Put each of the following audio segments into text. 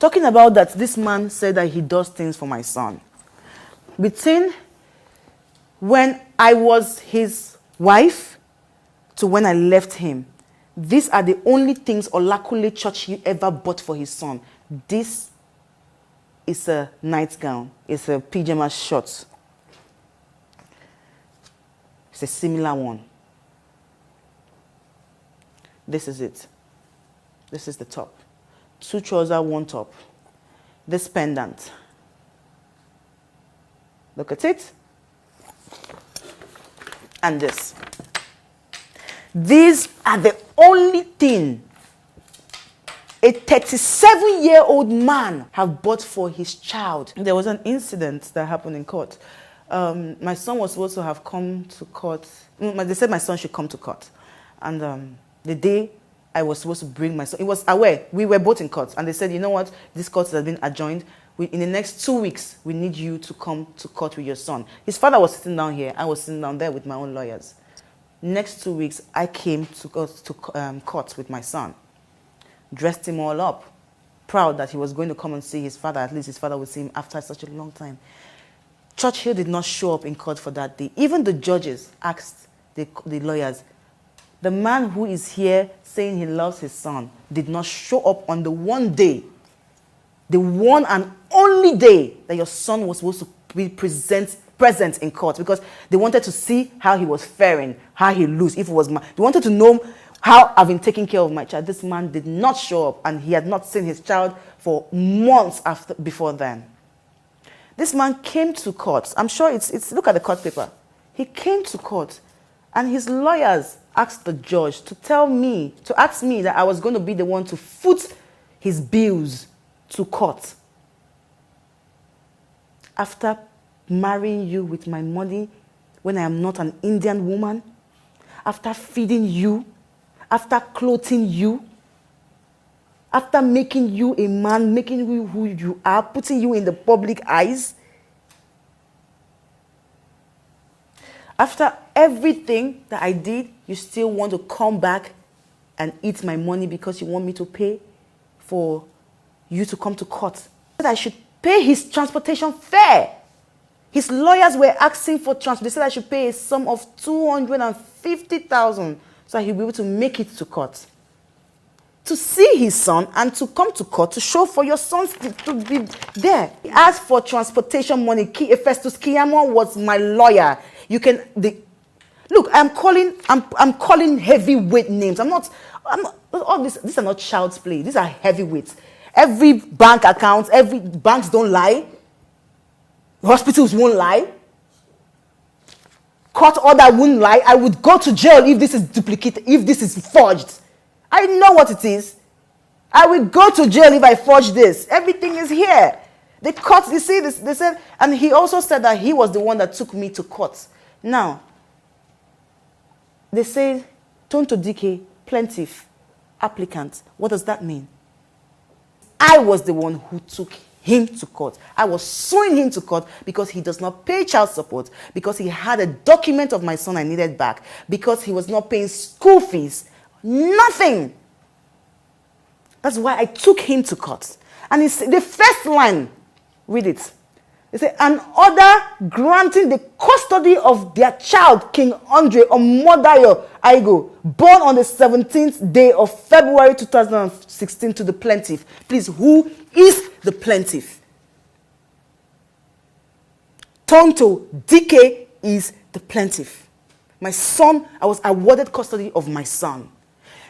Talking about that, this man said that he does things for my son. Between when I was his wife to when I left him, these are the only things Olakule Church he ever bought for his son. This is a nightgown. It's a pyjama shirt. It's a similar one. This is it. This is the top. 2 trousers, 1 top. This pendant. Look at it. And this. These are the only thing a 37-year-old man have bought for his child. There was an incident that happened in court. My son was supposed to have come to court. They said my son should come to court. And the day I was supposed to bring my son, he was aware. We were both in court. And they said, you know what? This court has been adjourned. In the next 2 weeks, we need you to come to court with your son. His father was sitting down here. I was sitting down there with my own lawyers. Next 2 weeks, I came to court with my son. Dressed him all up. Proud that he was going to come and see his father. At least his father would see him after such a long time. Churchill did not show up in court for that day. Even the judges asked the lawyers, the man who is here saying he loves his son did not show up on the one day, the one and only day that your son was supposed to be present in court, because they wanted to see how he was faring, how he lose, if it was they wanted to know how I've been taking care of my child. This man did not show up, and he had not seen his child for months before then. This man came to court. I'm sure it's look at the court paper. He came to court, and his lawyers asked the judge to ask me that I was going to be the one to foot his bills to court. After marrying you with my money when I am not an Indian woman, after feeding you, after clothing you, after making you a man, making you who you are, putting you in the public eyes, after everything that I did, you still want to come back and eat my money because you want me to pay for you to come to court. That I should pay his transportation fare. His lawyers were asking for transport. They said I should pay a sum of 250,000 so that he'll be able to make it to court. To see his son and to come to court to show for your son to be there. He asked for transportation money. Festus Kiyamo was my lawyer. Look, I'm calling heavyweight names. I'm not all this. These are not child's play. These are heavyweights. Every bank account, banks don't lie. Hospitals won't lie. Court order won't lie. I would go to jail if this is duplicated, if this is forged. I know what it is. I will go to jail if I forge this. Everything is here. The court, you see this, they said, and he also said that he was the one that took me to court. Now, they say, Tonto dikeh, plaintiff, applicant. What does that mean? I was the one who took him to court. I was suing him to court because he does not pay child support, because he had a document of my son I needed back, because he was not paying school fees. Nothing. That's why I took him to court. And it's the first line, read it. They say, an order granting the custody of their child, King Andre Omodayo Aigo, born on the 17th day of February 2016 to the plaintiff. Please, who is the plaintiff? Tonto dikeh is the plaintiff. My son, I was awarded custody of my son.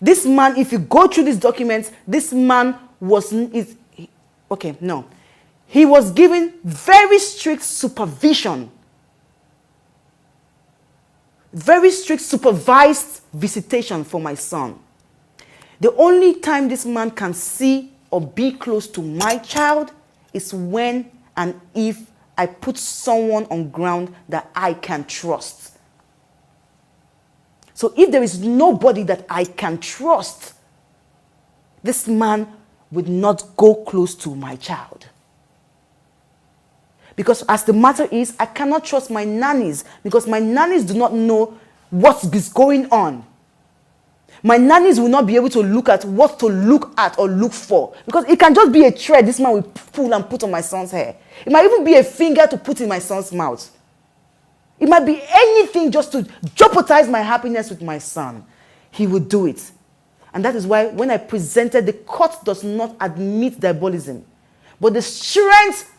This man, if you go through these documents, this man he was given very strict supervision. Very strict supervised visitation for my son. The only time this man can see or be close to my child is when and if I put someone on ground that I can trust. So if there is nobody that I can trust, this man would not go close to my child. Because as the matter is, I cannot trust my nannies, because my nannies do not know what is going on. My nannies will not be able to look at what to look at or look for. Because it can just be a thread this man will pull and put on my son's hair. It might even be a finger to put in my son's mouth. It might be anything just to jeopardize my happiness with my son. He would do it. And that is why when I presented, the court does not admit diabolism. But the strength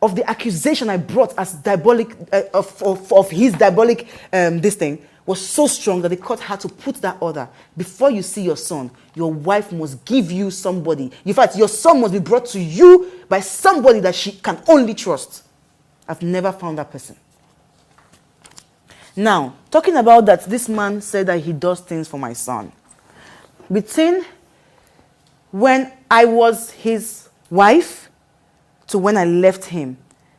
of the accusation I brought as diabolic, of his diabolic this thing, was so strong that the court had to put that order. Before you see your son, your wife must give you somebody. In fact, your son must be brought to you by somebody that she can only trust. I've never found that person. Now, talking about that, this man said that he does things for my son. Between when I was his wife to when I left him,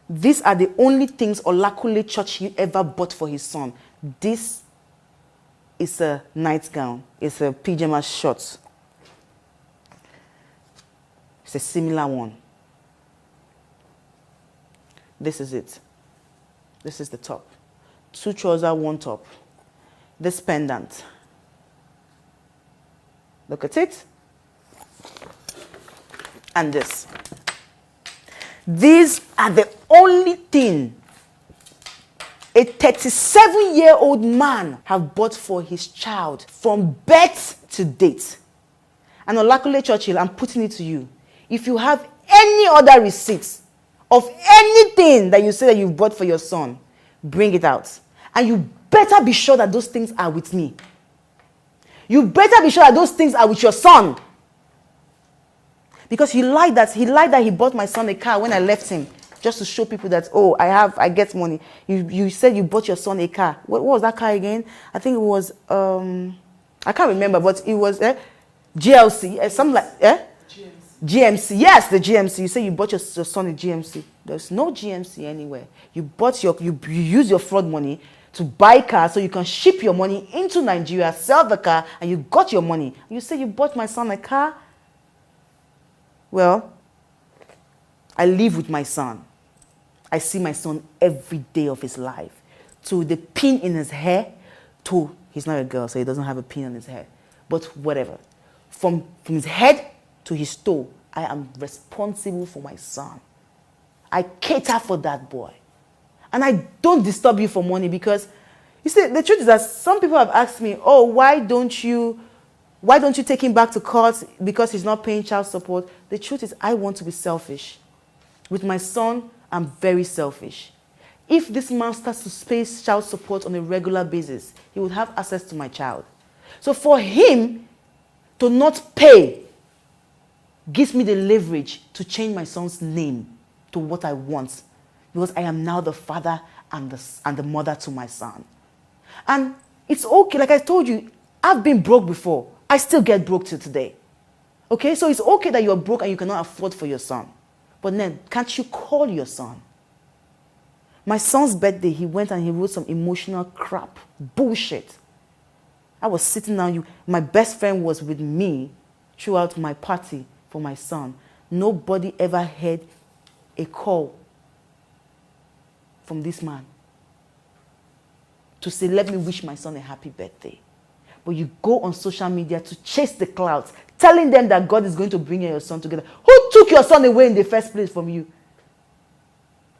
these are the only things Olakule Church he ever bought for his son. This is a nightgown. It's a pyjama short. It's a similar one. This is it. This is the top. 2 trousers, 1 top. This pendant. Look at it. And this. These are the only thing a 37-year-old man have bought for his child from birth to date. And Olakule Churchill, I'm putting it to you. If you have any other receipts of anything that you say that you've bought for your son, bring it out. And you better be sure that those things are with me. You better be sure that those things are with your son. Because he lied that he bought my son a car when I left him, just to show people that, oh, I get money. You said you bought your son a car. What was that car again? I think it was, I can't remember, but it was GLC, something like, GMC. Yes, the GMC. You say you bought your son a GMC. There's no GMC anywhere. You use your fraud money to buy cars so you can ship your money into Nigeria, sell the car, and you got your money. You say you bought my son a car? Well, I live with my son. I see my son every day of his life. To the pin in his hair, to, he's not a girl, so he doesn't have a pin on his hair. But whatever. From his head to his toe, I am responsible for my son. I cater for that boy. And I don't disturb you for money because, you see, the truth is that some people have asked me, oh, why don't you take him back to court because he's not paying child support? The truth is I want to be selfish. With my son, I'm very selfish. If this man starts to pay child support on a regular basis, he would have access to my child. So for him to not pay gives me the leverage to change my son's name to what I want, because I am now the father and the mother to my son. And it's okay, like I told you, I've been broke before. I still get broke till today. Okay, so it's okay that you're broke and you cannot afford for your son. But then, can't you call your son? My son's birthday, he went and he wrote some emotional crap. Bullshit. I was sitting down, my best friend was with me throughout my party for my son. Nobody ever had a call from this man to say, let me wish my son a happy birthday. But you go on social media to chase the clouds, telling them that God is going to bring you and your son together. Who took your son away in the first place from you?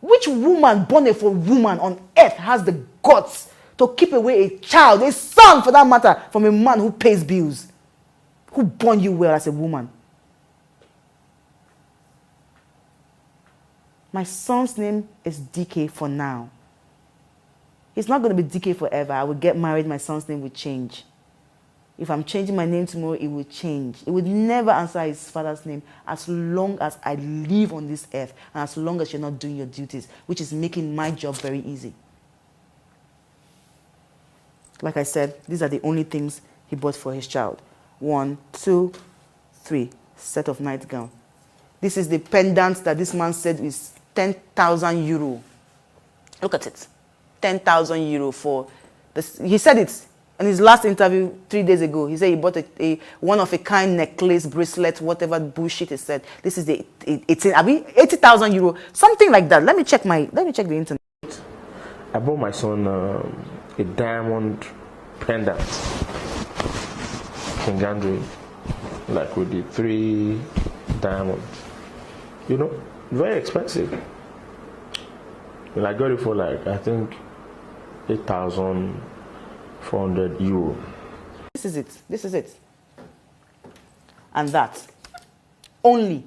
Which woman born a woman on earth has the guts to keep away a child, a son for that matter, from a man who pays bills, who born you well as a woman? My son's name is Dikeh for now. It's not going to be Dikeh forever. I will get married, my son's name will change. If I'm changing my name tomorrow, it will change. It would never answer his father's name as long as I live on this earth and as long as you're not doing your duties, which is making my job very easy. Like I said, these are the only things he bought for his child. 1, 2, 3, set of nightgown. This is the pendant that this man said is 10,000 euro. Look at it. 10,000 euro for this. He said it in his last interview 3 days ago. He said he bought a one-of-a-kind necklace, bracelet, whatever bullshit he said. This is the 80,000 euro, something like that. Let me check the internet. I bought my son a diamond pendant, Kingandri, like with the 3 diamonds. You know, very expensive. And I got it for like, I think, 8,400 euro. This is it. This is it. And that. Only